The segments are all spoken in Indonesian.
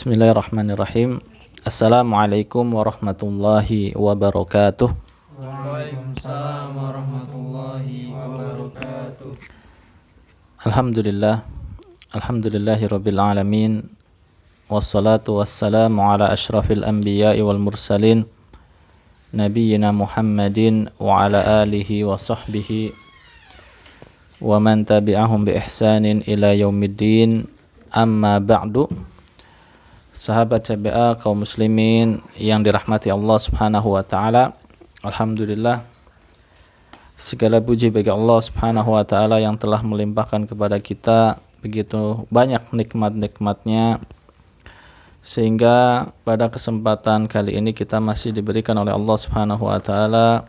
Bismillahirrahmanirrahim. Assalamualaikum warahmatullahi wabarakatuh. Waalaikumsalam warahmatullahi wabarakatuh. Alhamdulillahi rabbil alamin. Wassalatu wassalamu ala ashrafil anbiya'i wal mursalin nabiyyina Muhammadin wa ala alihi wa sahbihi wa man tabi'ahum bi ihsanin ila yaumiddin. Amma ba'du. Sahabat CBA kaum muslimin yang dirahmati Allah Subhanahu wa taala, alhamdulillah segala puji bagi Allah Subhanahu wa taala yang telah melimpahkan kepada kita begitu banyak nikmat-nikmatnya, sehingga pada kesempatan kali ini kita masih diberikan oleh Allah Subhanahu wa taala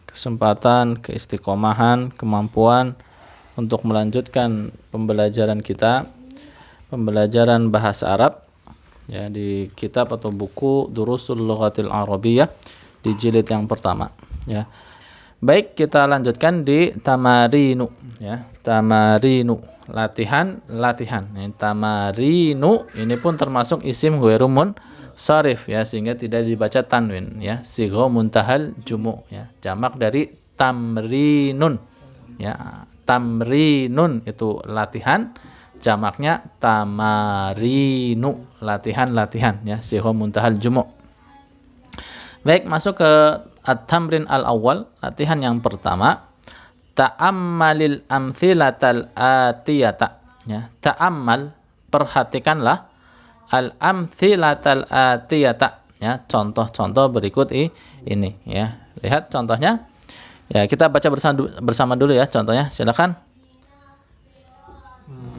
kesempatan, keistiqomahan, kemampuan untuk melanjutkan pembelajaran kita, pembelajaran bahasa Arab ya, di kitab atau buku Durusul Lughatil Arabiyyah di jilid yang pertama ya. Baik, kita lanjutkan di tamarinu ya. Tamarinu, latihan. Ini tamarinu ini pun termasuk isim ghairu munsharif ya, sehingga tidak dibaca tanwin ya. Sigha muntahal jumu ya, jamak dari tamrinun ya. Tamrinun itu latihan, jamaknya tamarinu, latihan ya, sigha muntahal jumu'. Baik, masuk ke at-tamrin al-awwal, latihan yang pertama. Ta'ammalil amthilatal atiyata ya. Ta'ammal, perhatikanlah, al-amthilatal atiyata ya, contoh-contoh berikut ini ya. Lihat contohnya. Ya, kita baca bersama dulu ya contohnya. Silakan.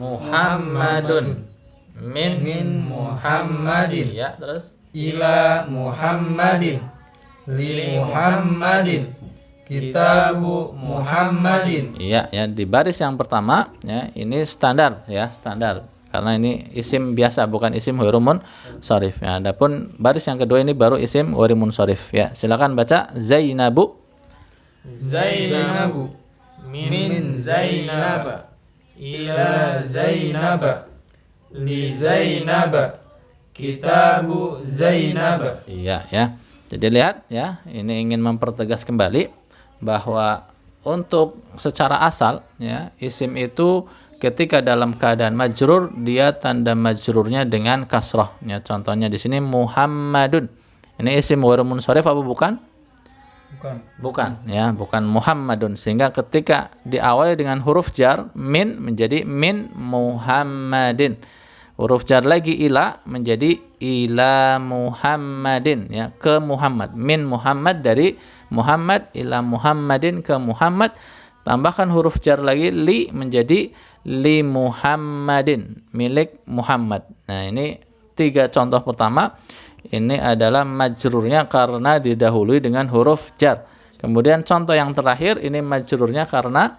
Muhammadun min Muhammadin ya, terus ila Muhammadin li Muhammadin kitabu Muhammadin. iya ya, di baris yang pertama ya, ini standar ya, standar karena ini isim biasa bukan isim ghairu munsharif ya. Adapun baris yang kedua ini baru isim ghairu munsharif ya. Silakan baca. Zainabu min Zainaba ila Zainaba li Zainaba kitabu Zainaba. Iya ya. Jadi lihat ya, ini ingin mempertegas kembali bahwa untuk secara asal ya, isim itu ketika dalam keadaan majrur dia tanda majrurnya dengan kasrah ya. Contohnya di sini Muhammadun. Ini isim ghairu munsharif apa bukan? Bukan ya, bukan Muhammadun, sehingga ketika diawali dengan huruf jar min menjadi min Muhammadin, huruf jar lagi ila menjadi ila Muhammadin ya, ke Muhammad. Min Muhammad, dari Muhammad, ila Muhammadin, ke Muhammad. Tambahkan huruf jar lagi li menjadi li Muhammadin, milik Muhammad. Nah, ini tiga contoh pertama. Ini adalah majrurnya karena didahului dengan huruf jar. Kemudian contoh yang terakhir ini majrurnya karena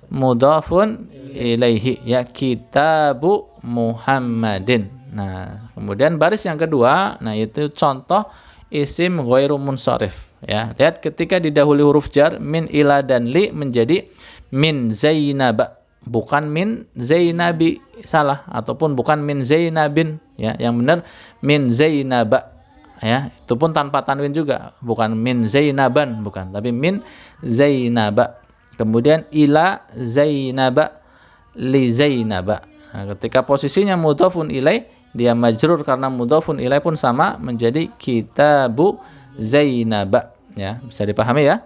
mudhafun ilaihi ya, kitabu Muhammadin. Nah, kemudian baris yang kedua, nah itu contoh isim ghairu munsharif ya. Lihat ketika didahului huruf jar min, ila dan li menjadi min Zainab, bukan min Zainabi, salah, ataupun bukan min Zainabin ya. Yang benar min Zainaba ya, itu pun tanpa tanwin juga, bukan min Zainaban, bukan, tapi min Zainaba. Kemudian ila Zainaba li Zainaba. Nah, ketika posisinya mudhafun ilaih, dia majrur karena mudhafun ilaih pun sama menjadi kitabu Zainaba ya. Bisa dipahami ya?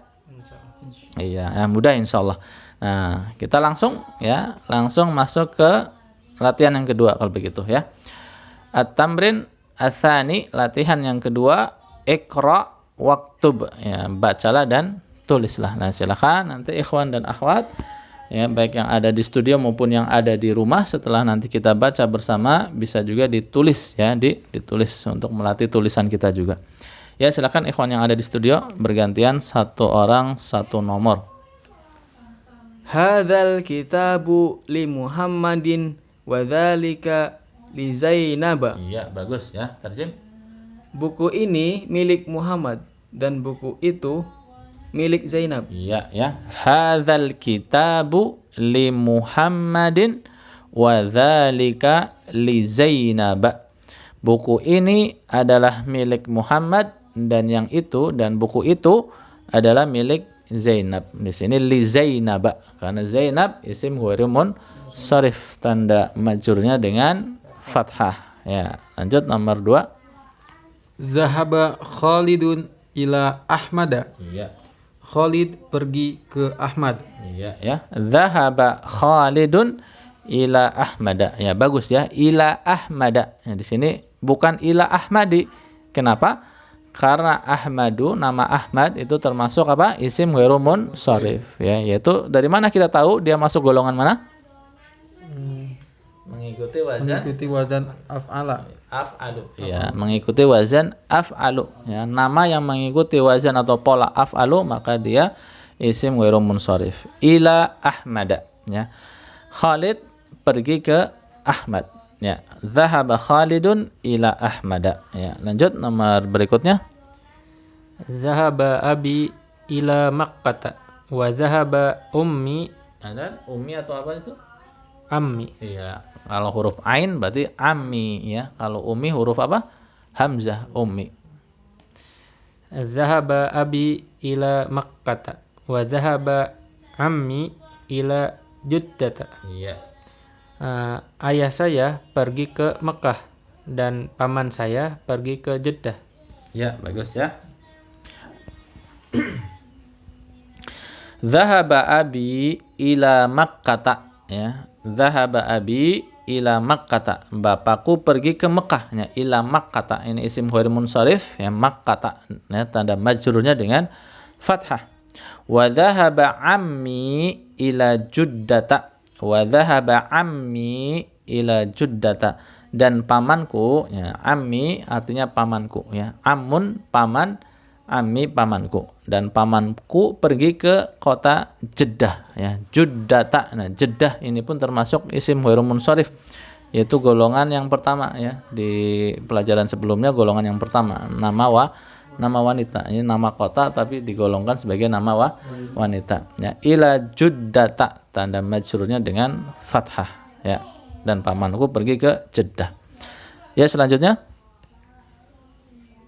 Iya, ya, mudah insyaallah. Nah, kita langsung masuk ke latihan yang kedua kalau begitu ya. At-tamrin ats-tsani, latihan yang kedua. Iqra waktub ya, bacalah dan tulislah. Nah, silakan nanti ikhwan dan akhwat ya, baik yang ada di studio maupun yang ada di rumah, setelah nanti kita baca bersama bisa juga ditulis ya, ditulis untuk melatih tulisan kita juga. Ya, silakan ikhwan yang ada di studio bergantian, satu orang satu nomor. Hadzal kitabu li Muhammadin wa dzalika li Zainab. Iya, bagus ya. Tarjim. Buku ini milik Muhammad dan buku itu milik Zainab. Iya ya. Hadzal kitabu li Muhammadin wa dzalika li Zainab. buku ini adalah milik Muhammad dan yang itu dan buku itu adalah milik Zainab. Di sini li Zainab karena Zainab isim ghairu munsharif, tanda majrurnya dengan fathah. Ya, lanjut nomor 2. Zahaba Khalidun ila Ahmada. Iya. Khalid pergi ke Ahmad. Iya ya. Zahaba Khalidun ila Ahmada. Ya, bagus ya. Ila Ahmada. Ya, di sini bukan ila Ahmadi. Kenapa? Karena Ahmadu, nama Ahmad itu termasuk apa? Isim ghairu munsharif. Ya, yaitu dari mana kita tahu dia masuk golongan mana? Mengikuti Wazan af'ala. af'alu. Ya, mengikuti wazan af'alu. Ya, nama yang mengikuti wazan atau pola af'alu maka dia isim ghairu munsharif. Ila Ahmada. Ya. Khalid pergi ke Ahmad. Ya, zahaba Khalidun ila Ahmada. Ya, lanjut nomor berikutnya. Zahaba abi ila Makkah wa zahaba ummi. Ada ummi atau apa itu? Ammi. Iya, kalau huruf ain berarti ammi ya. Kalau ummi huruf apa? Hamzah, ummi. Zahaba abi ila Makkah wa zahaba ammi ila Juddata. Iya. Ayah saya pergi ke Mekah dan paman saya pergi ke Jeddah. Ya, bagus ya. Zahaba abi ila Makkah ya. Zahaba abi ila Makkah. Bapakku pergi ke Mekah ya. Ila Makkah ini isim ghairu munsharif ya. Makkah ya, tanda majrurnya dengan fathah. Wa dhahaba ammi ila Juddata. Wa dhahaba ammi ila Juddata. Dan pamanku ya, ammi artinya pamanku ya. Amun paman, ammi pamanku. Dan pamanku pergi ke kota Jeddah ya. Juddata. Nah, Jeddah ini pun termasuk isim ghairu munsharif, yaitu golongan yang pertama ya. Di pelajaran sebelumnya golongan yang pertama, nama wanita. Ini nama kota tapi digolongkan sebagai nama wanita ya. Ila Juddata, tanda majrurnya dengan fathah ya. Dan pamanku pergi ke Jeddah. Ya, selanjutnya.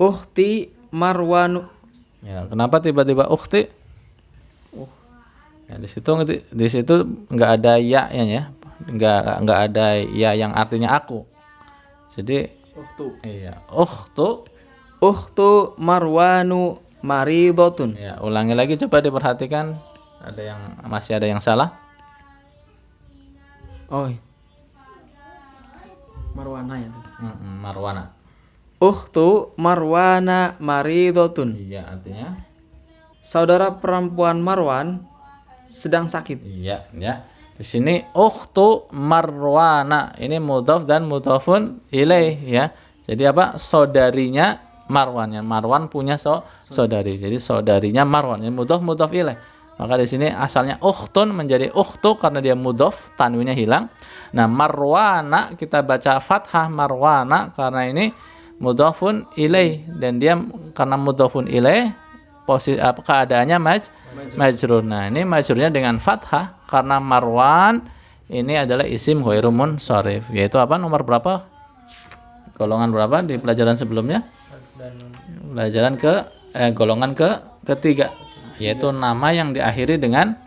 Ukhti Marwanu. Ya, kenapa tiba-tiba ukhti? Ya, di situ nggak ada ya ya. Nggak ada ya yang artinya aku. Jadi Ukhtu. iya, ukhtu. Ukhtu Marwanu maridotun. Ya, ulangi lagi coba diperhatikan. Masih ada yang salah? Oh. Marwana ya. Marwana. Ukhtu Marwana maridotun. Iya, artinya Saudara perempuan Marwan sedang sakit. iya ya. Di sini ukhtu Marwana ini mudhaf dan mudhafun ilaih ya. Jadi apa? Saudarinya Marwan. Ya, Marwan punya saudari. Jadi saudarinya Marwan. Ini mudhaf ilaih. Maka di sini asalnya ukhtun menjadi ukhtu karena dia mudhaf, tanwinnya hilang. Nah, Marwana kita baca fathah Marwana karena ini mudhafun ilaih, dan dia karena mudhafun ilaih posisi keadaannya majrur. Nah, ini majrurnya dengan fathah karena Marwan ini adalah isim ghairu munsharif, yaitu apa? Nomor berapa? Golongan berapa di pelajaran sebelumnya? Pelajaran golongan ketiga, yaitu nama yang diakhiri dengan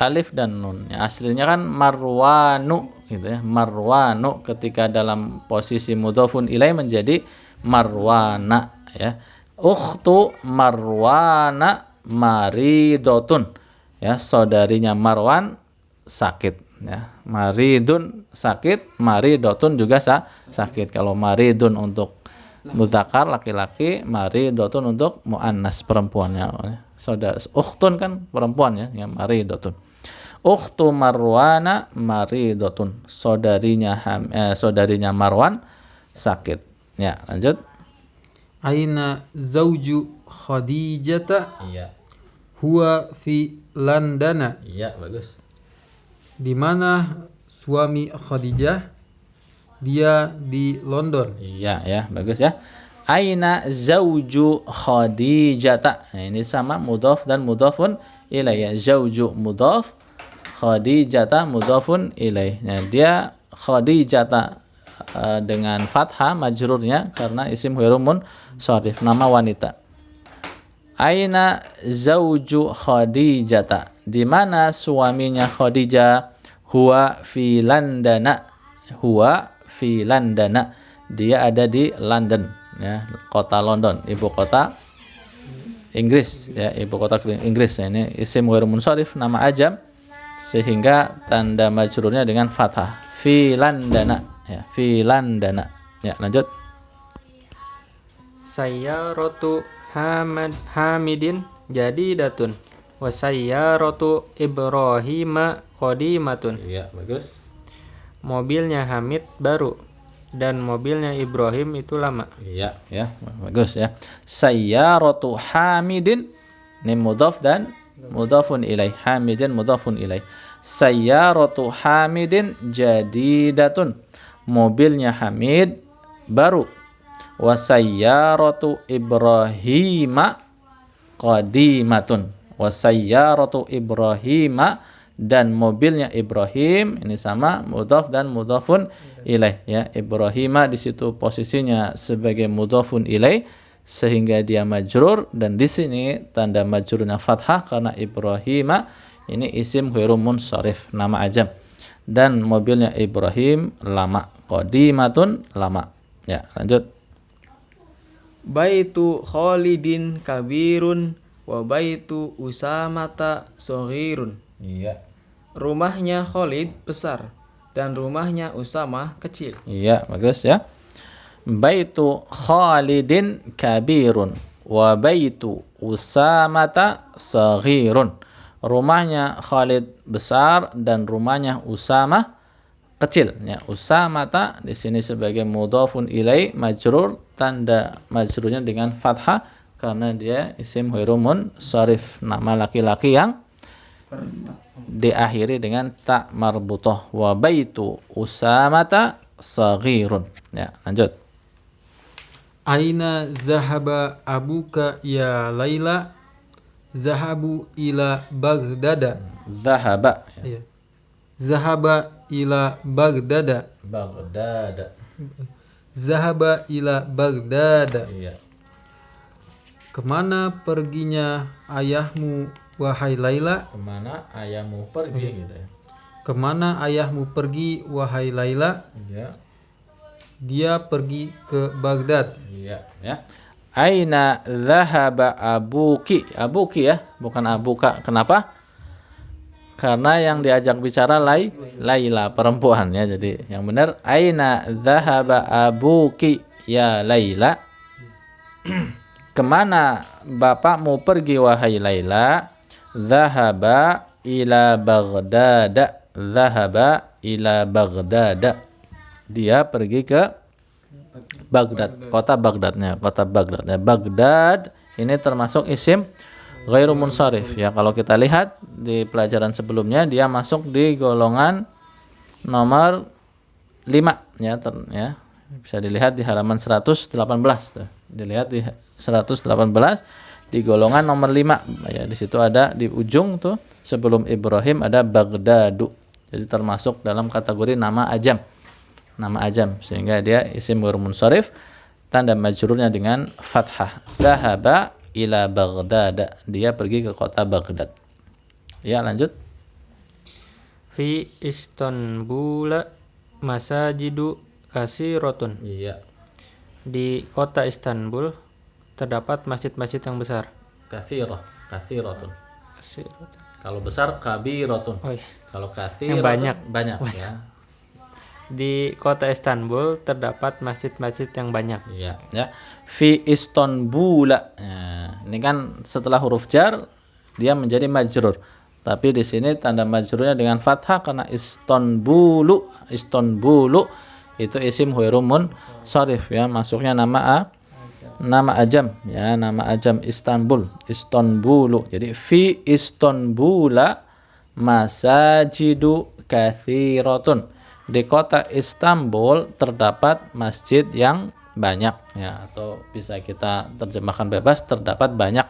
alif dan nun. Ya, aslinya kan Marwanu gitu ya. Marwanu ketika dalam posisi mudhafun ilaih menjadi Marwana ya. Ukhtu Marwana maridotun. Ya, saudarinya Marwan sakit ya. Maridun sakit, maridotun juga sakit. Kalau maridun untuk muzakkar laki-laki, maridotun untuk muannas perempuannya. Saudara ukhtun kan perempuan ya, maridotun. Ukhtu Marwana maridotun. Saudarinya Marwan sakit. Ya, lanjut. Aina zauju Khadijata. Iya. Huwa fi London. Iya, bagus. Di mana suami Khadijah? Dia di London. Iya ya, bagus ya. Aina zauju Khadijata. Nah, ini sama mudhaf dan mudhafun ilaih ya. Zauju mudhaf, Khadijata mudhafun ilaih. Nah, dia Khadijata dengan fathah majrurnya karena isim ghairu munsharif, nama wanita. Aina zauju Khadijata, di mana suaminya Khadijah? Huwa fi Landana, huwa fi Landana, dia ada di London, ya, kota London, ibu kota Inggris, ya, ibu kota Inggris. Ya, ini isim ghairu munsharif, nama ajam, sehingga tanda majrurnya dengan fathah, fi Landana, ya, fi Landana. Ya, lanjut. Sayyaratu Hamidin jadidatun wa sayyaratu Ibrahima qadimatun. Iya, bagus. Mobilnya Hamid baru dan mobilnya Ibrahim itu lama. Iya, ya, bagus ya. Sayyaratu Hamidin, ini mudhaf dan mudhafun ilaih. Hamidin mudhafun ilaih. Sayyaratu Hamidin jadidatun, mobilnya Hamid baru. Wa sayyaratu Ibrahima qadimatun, wa sayyaratu Ibrahima, dan mobilnya Ibrahim ini sama mudhaf dan mudhafun ilaih, ya. Ibrahima di situ posisinya sebagai mudhafun ilaih sehingga dia majrur, dan di sini tanda majrurnya fathah karena Ibrahima ini isim ghairu munsharif, nama ajam, dan mobilnya Ibrahim lama, qadimatun lama. Ya, lanjut. Baitu Khalidin kabirun wa baitu Usamata shaghirun. Iya. Rumahnya Khalid besar dan rumahnya Usamah kecil. Iya, bagus ya. Baitu Khalidin kabirun wa baitu Usamata shaghirun. Rumahnya Khalid besar dan rumahnya Usamah kecil, ya. Usamata di sini sebagai mudhafun ilai majrur, tanda majrurnya dengan fathah karena dia isim ghairu munsharif, nama laki-laki yang diakhiri dengan ta marbutah. Wa baitu Usamata shaghirun. Ya, lanjut. Aina zahaba abuka ya Laila? Zahabu ila Baghdada. Zahaba, ya. Iya. Zahaba ila Baghdada. Baghdad. Zahaba ila Baghdada. Iya. Kemana perginya ayahmu wahai Laila? Kemana ayahmu pergi, gitu ya. Kemana ayahmu pergi wahai Laila? Iya. Dia pergi ke Baghdad. Iya, ya. Aina dhahaba abuki? Abuki, ya, bukan abuka. Kenapa? Karena yang diajak bicara Laila, perempuan, ya. Jadi yang benar aina dhahaba abuki ya Laila? Kemana bapakmu pergi wahai Laila? Dhahaba ila Baghdad. Dhahaba ila Baghdad. Dia pergi ke Baghdad, kota Baghdadnya, kota Baghdad. Baghdad ini termasuk isim ghairu munsharif, ya. Kalau kita lihat di pelajaran sebelumnya dia masuk di golongan nomor 5, ya, ya. Bisa dilihat di halaman 118 tuh. Dilihat di 118 di golongan nomor 5, ya. Di situ ada di ujung tuh sebelum Ibrahim ada Baghdadu. Jadi termasuk dalam kategori nama ajam. Nama ajam, sehingga dia isim ghairu munsharif, tanda majrurnya dengan fathah. Dhahaba ila Baghdad, dia pergi ke kota Baghdad. Ya, lanjut. Fi Istanbul masajidu kasiratun. Iya. Di kota Istanbul terdapat masjid-masjid yang besar. Kathiratun. Kasiratun. Kalau besar kabiratun. Oh, iya. Kalau kathiratun banyak. banyak, ya. Di kota Istanbul terdapat masjid-masjid yang banyak. Iya, ya. Fi Istanbul. Nah, ini kan setelah huruf jar dia menjadi majrur. Tapi di sini tanda majrurnya dengan fathah karena Istanbulu itu isim ghairu munsharif, ya. Masuknya nama ajam, ya, nama ajam Istanbul. Jadi fi Istanbul masajidu katsiratun. Di kota Istanbul terdapat masjid yang banyak, ya, atau bisa kita terjemahkan bebas, terdapat banyak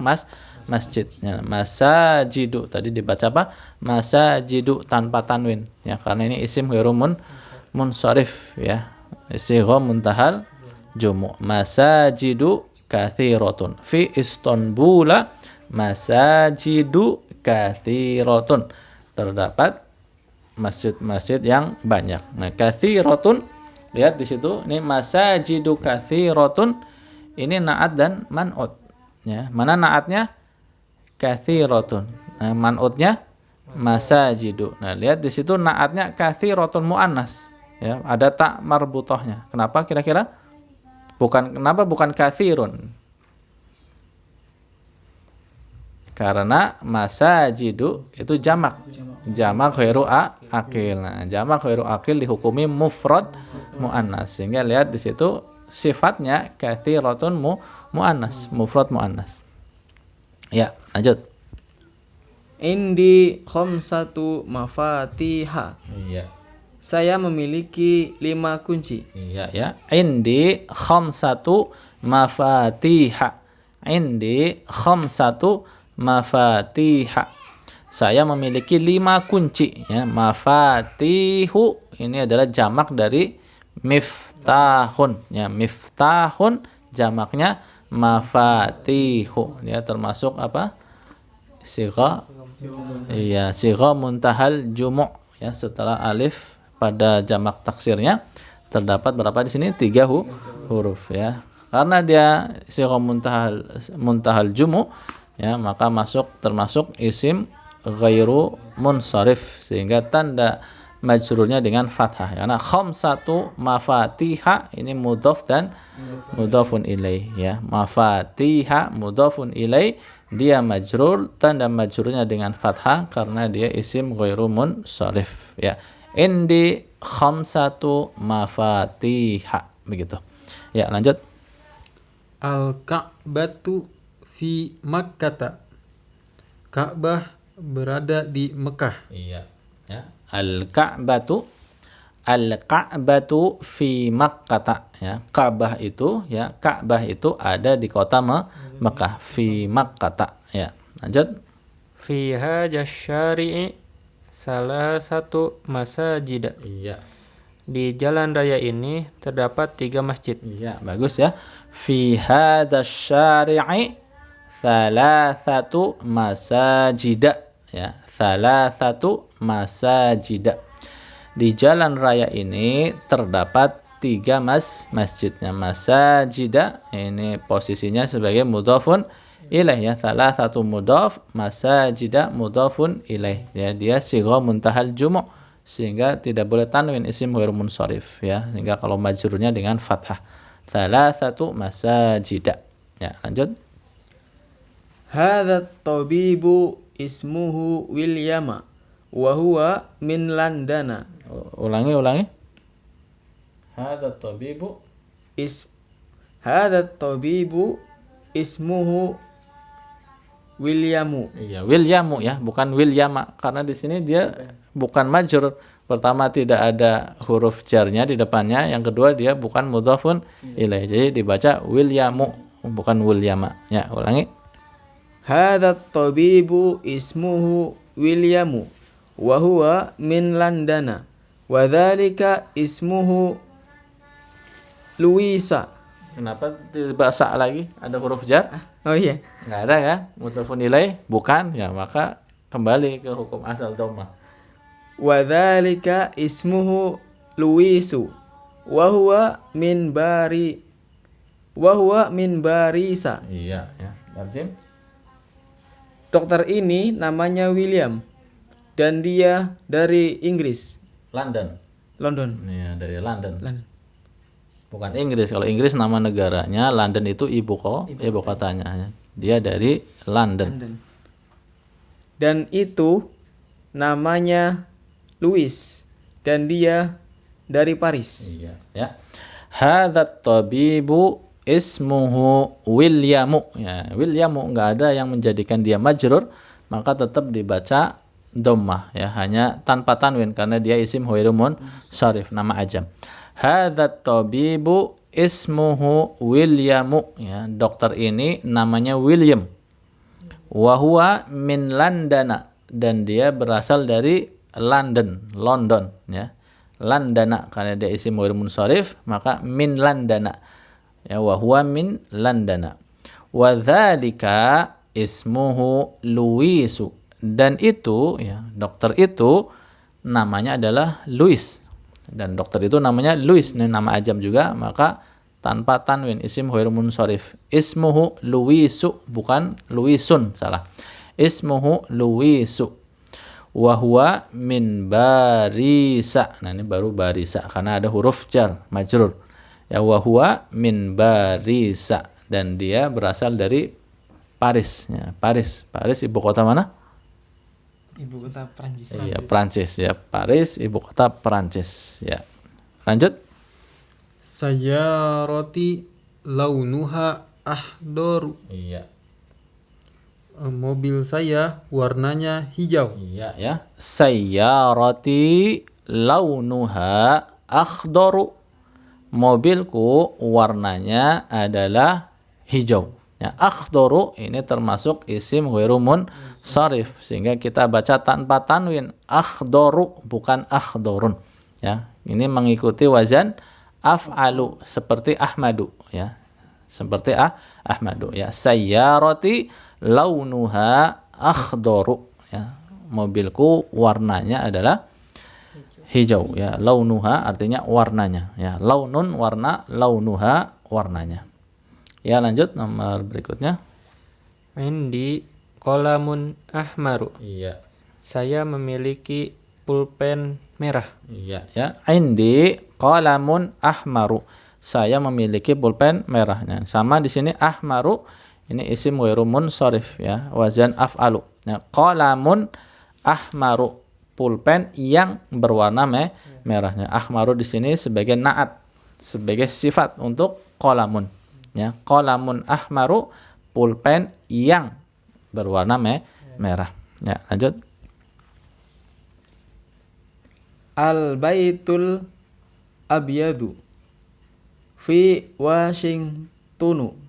masjid, ya. Masajidu tadi dibaca apa? Masajidu tanpa tanwin, ya, karena ini isim ghairu munsharif, ya. Sigha muntahal jumu'. Masajidu kathiratun. Fi Istanbul masajidu kathiratun. Terdapat masjid-masjid yang banyak. Nah, kathiratun, lihat di situ, ini masajidu kathiratun, ini na'at dan man'ut. Ya, mana na'atnya? Kathiratun. Nah, man'utnya masajidu. Nah, lihat di situ na'atnya kathiratun muannas. Ya, ada tak marbutohnya. Kenapa kira-kira? Kenapa bukan kathirun? Karena masajidu itu jamak ghairu akil. Nah, jamak ghairu akil dihukumi mufrad muannas. Sehingga lihat di situ sifatnya kathiratun muannas, mufrad muannas. Ya, lanjut. Indi khamsatu mafatiha. Iya. Saya memiliki 5 kunci. Iya ya. Indi khamsatu mafatiha. Indi khamsatu mafatiha. Saya memiliki 5 kunci, ya. Mafatihu ini adalah jamak dari miftahun, ya. Miftahun jamaknya mafatihu. Ya, termasuk apa? Sigha. Iya, sigha muntahal jumu', ya. Setelah alif pada jamak taksirnya terdapat berapa di sini? 3 huruf, ya. Karena dia sigha muntahal jumu', ya, maka termasuk isim ghairu munsharif, sehingga tanda majrurnya dengan fathah. Karena khamsatu mafatiha ini mudhaf dan mudhafun ilaih, ya. Mafatiha mudhafun ilaih, dia majrur, tanda majrurnya dengan fathah karena dia isim ghairu munsharif, ya. Indi khamsatu mafatiha, begitu. Ya, lanjut. Al-Ka'batu fi Makkah. Ka'bah berada di Mekah. Iya, ya. Al-Ka'batu fi Makkah, ya. Ka'bah itu ada di kota Mekah, fi Makkah, ya. Lanjut. Fi hadzal syari'i salah satu masajid. Iya. Di jalan raya ini terdapat 3 masjid. Iya, bagus ya. Fi hadzal syari'i thalathatu masajida, ya. Thalathatu masajida. Di jalan raya ini terdapat 3 masjidnya. Masajida ini posisinya sebagai mudhafun ilaih, ya. Thalathatu mudhaf, masajida mudhafun ilaih, ya. Dia sigha muntahal jumu', sehingga tidak boleh tanwin isim ghairu munsharif, ya. Sehingga kalau majrurnya dengan fathah. Thalathatu masajida. Ya, lanjut. Hadza tabibu ismuhu William wa huwa min London. Ulangi. Hadza tabibu ismuhu William. Iya, Williamu, ya, bukan Williama, karena di sini dia bukan majrur. Pertama tidak ada huruf jarnya di depannya, yang kedua dia bukan mudhafun ilaih. Jadi dibaca Williamu, bukan Williama. Ya, ulangi. Hadza tabibu ismuhu William wa huwa min London. Wa dzalika ismuhu Luisa. Kenapa dibaca lagi? Ada huruf jar? Oh iya. Enggak ada, ya. Mudhafun ilaih bukan, ya, maka kembali ke hukum asal dhammah. Wa dzalika ismuhu Luisu wa huwa min Barisa. Iya, ya. Tarjim. Dokter ini namanya William dan dia dari Inggris, London. Iya, dari London. Bukan Inggris. Kalau Inggris nama negaranya, London itu ibu kotanya. Dia dari London. Dan itu namanya Louis dan dia dari Paris. Iya, ya. Hadzat tabibu ismuhu Williamu, ya. Williamu enggak ada yang menjadikan dia majrur, maka tetap dibaca dhammah, ya, hanya tanpa tanwin karena dia isim ghairu munsharif, nama ajam. Hadzat tabibu ismuhu Williamu, ya. Dokter ini namanya William. Wa huwa min London, dan dia berasal dari London, ya. landana, karena dia isim ghair munsharif maka min landana. Ya, wa huwa min landana. Wa dzalika ismuhu Luisu, dan itu ya, dokter itu namanya adalah Luis, dan dokter itu namanya Luis, ini nama ajam juga, maka tanpa tanwin, isim ghair munsharif. Ismuhu Luisu, bukan Luisun, salah. Ismuhu Luisu. Wa huwa min barisa. Nah, ini baru barisa karena ada huruf jar majrur. Ya, wa huwa min barisa, dan dia berasal dari Paris. Ya, Paris. Paris ibu kota mana? Ibu kota Prancis. Iya, Prancis ya. Paris ibu kota Prancis. Ya. Lanjut. Sayyarati launuha ahdoru. Iya. Mobil saya warnanya hijau. Iya ya. Sayyarati launuha akhdaru. Mobilku warnanya adalah hijau. Ya, akhdaru ini termasuk isim ghairu munsharif, sehingga kita baca tanpa tanwin, akhdaru bukan akhdorun. Ya, ini mengikuti wazan af'alu seperti Ahmadu ya. Seperti Ahmadu ya. Sayyarati launuha akhdaru ya. Mobilku warnanya adalah hijau ya. Launuha artinya warnanya ya. Launun warna, launuha warnanya. Ya, lanjut nomor berikutnya. Indi qalamun ahmaru. Iya. Saya memiliki pulpen merah. Iya ya. Indi qalamun ahmaru. Saya memiliki pulpen merahnya. Sama di sini ahmaru ini isim ghairu munsharif ya, wazan af'alu. Ya, qalamun ahmaru, pulpen yang berwarna merahnya. Ahmaru di sini sebagai naat, sebagai sifat untuk qalamun. Ya, qalamun ahmaru, pulpen yang berwarna merah. Ya, lanjut. Al baitul abyadu fi Washingtonu.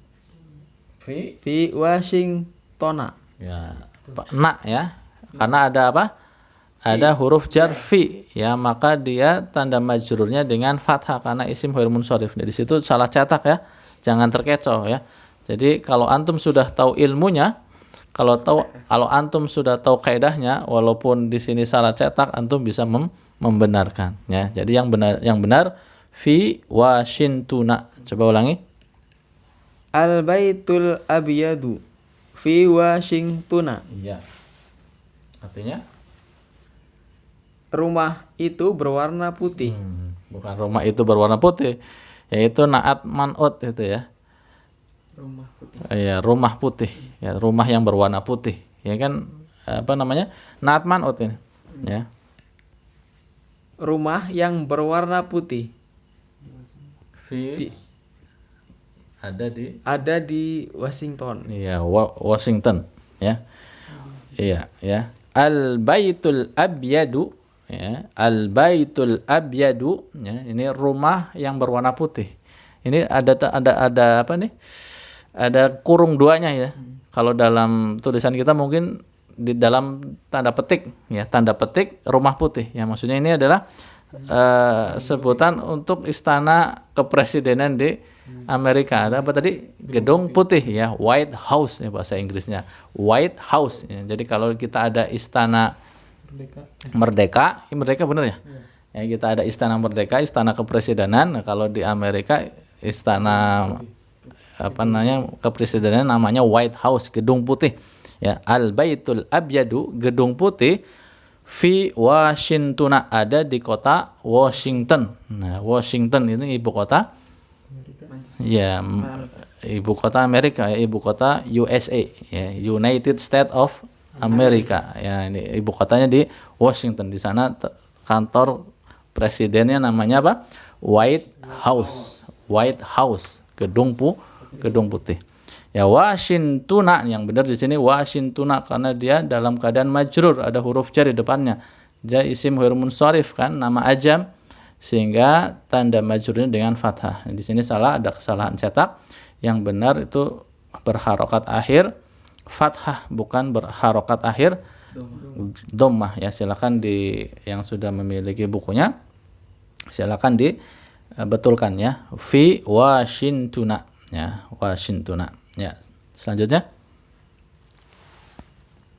Fi Washingtona. Ya, na ya. Karena ada apa? Ada huruf jar fi ya, maka dia tanda majrurnya dengan fathah karena isim ghair munsharif. Dari situ salah cetak ya. Jangan terkecoh ya. Jadi kalau antum sudah tahu ilmunya, kalau antum sudah tahu kaidahnya, walaupun di sini salah cetak, antum bisa membenarkan ya. Jadi yang benar fi Washingtona. Coba ulangi. Al baitul abyadu fi Washingtona. Iya. Artinya Rumah itu berwarna putih. bukan rumah itu berwarna putih, yaitu naat man'ut itu ya. Rumah putih. Iya, rumah putih. Ya, rumah yang berwarna putih. Ya kan apa namanya? Naat man'ut ini. Ya. Rumah yang berwarna putih ada di Washington. Iya, Washington ya. Iya, ya. Al baitul abyadu ya. Al baitul abyadu ya, ini rumah yang berwarna putih. Ini ada apa nih? Ada kurung duanya ya. Kalau dalam tulisan kita mungkin di dalam tanda petik ya, tanda petik rumah putih ya. Maksudnya ini adalah sebutan untuk istana kepresidenan di Amerika. Ada apa tadi? Gedung putih ya, White House ya bahasa Inggrisnya. White House ya. Jadi kalau kita ada istana Merdeka benar ya? Ya, kita ada istana Merdeka, istana kepresidenan. Nah, kalau di Amerika istana kepresidenan namanya White House, gedung putih. Ya, Al Baitul Abyadu, gedung putih fi Washington, ada di kota Washington. Nah, Washington ini ibu kota ya, ibu kota Amerika ya, ibu kota USA ya, United States of America ya, ini ibu kotanya di Washington. Di sana kantor presidennya namanya apa? White House, gedung putih. Ya, Washington, yang benar di sini Washington karena dia dalam keadaan majrur, ada huruf jar di depannya. Dia isim ghair munsharif kan, nama ajam, sehingga tanda majrurnya dengan fathah. Di sini salah, ada kesalahan cetak. Yang benar itu berharokat akhir fathah, bukan berharokat akhir dhammah ya. Silakan yang sudah memiliki bukunya silakan dibetulkan ya. Fi Washingtona ya, Washingtona. Ya, selanjutnya.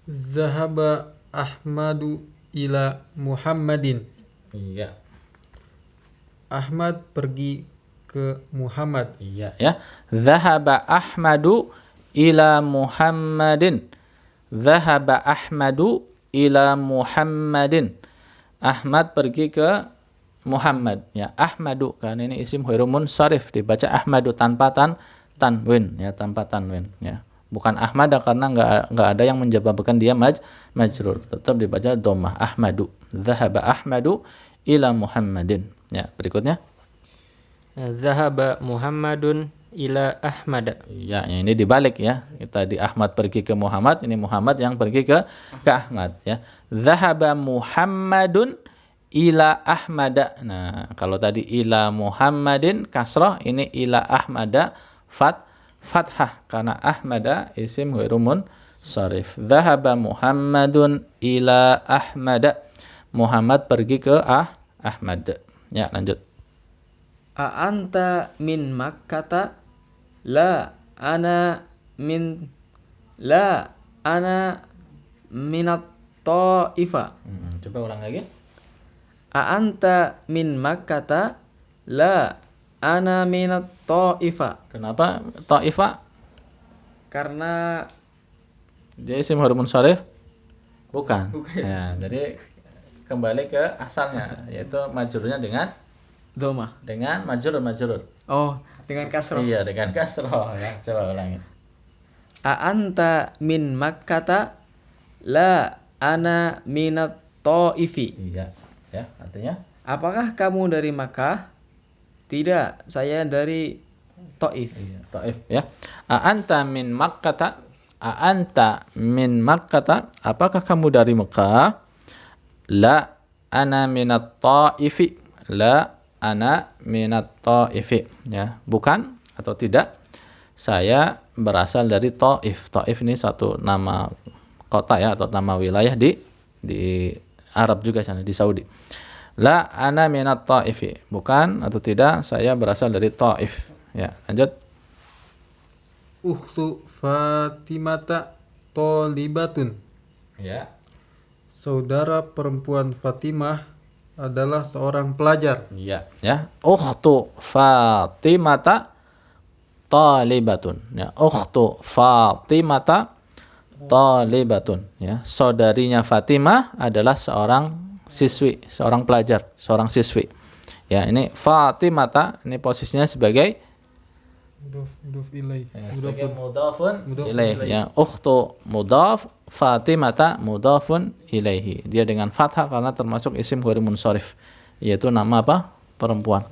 Zahaba Ahmadu ila Muhammadin. Iya. Ahmad pergi ke Muhammad. Iya ya. Dhahaba Ahmadu ila Muhammadin. Dhahaba Ahmadu ila Muhammadin. Ahmad pergi ke Muhammad ya. Ahmadu kan ini isim ghairun munsharif, dibaca Ahmadu tanpa tanwin ya, tanpa tanwin ya. Bukan Ahmad karena enggak ada yang menjawabkan dia majrur, tetap dibaca dhammah Ahmadu. Dhahaba Ahmadu ila Muhammadin. Ya, berikutnya. Zahaba Muhammadun ila Ahmad. Ya, ini dibalik ya. Tadi Ahmad pergi ke Muhammad, ini Muhammad yang pergi ke Ahmad ya. Zahaba Muhammadun ila Ahmada. Nah, kalau tadi ila Muhammadin kasrah, ini ila Ahmada fathah karena Ahmada isim ghairun munsharif. Zahaba Muhammadun ila Ahmada. Muhammad pergi ke Ahmad. Ya, lanjut. A anta min Makkata? La ana minat Ta'ifa. Coba ulang lagi. A anta min Makkata? La ana minat Ta'ifa. Kenapa Ta'ifa? Karena Dia isim ghairun munsharif? Bukan. Ya, jadi kembali ke asalnya, yaitu majrurnya dengan dhamma. majrur. Oh, dengan kasroh. Iya, dengan kasroh ya. Coba ulangi. A anta min Makkata? La ana minat Ta'ifi. Iya, ya, artinya Apakah kamu dari Makkah? Tidak, saya dari Taif. iya, Taif ya. A anta min Makkata? A anta min Makkata? Apakah kamu dari Mekah? La ana minat Taifi. La ana minat Taifi ya. Bukan atau tidak, saya berasal dari Taif. Taif ini satu nama kota ya, atau nama wilayah di Arab juga sana, di Saudi. La ana minat Taifi. Bukan atau tidak, saya berasal dari Taif. Ya, lanjut. Ukhtu Fatimata tolibatun. Ya. Saudara perempuan Fatimah adalah seorang pelajar. Ya, ya. Ukhtu Fatimata talibatun. Ya, ukhtu Fatimata talibatun. Ya, saudarinya Fatimah adalah seorang siswi, seorang pelajar, seorang siswi. Ya, ini Fatimata ini posisinya sebagai Mudhaf ilaih. sebagai mudhafun Mudhafun ilaih. Ya, ukhtu mudhaf, Fatimata mudhafun ilaihi. Dia dengan fathah karena termasuk isim ghairun munsharif, yaitu nama apa? Perempuan.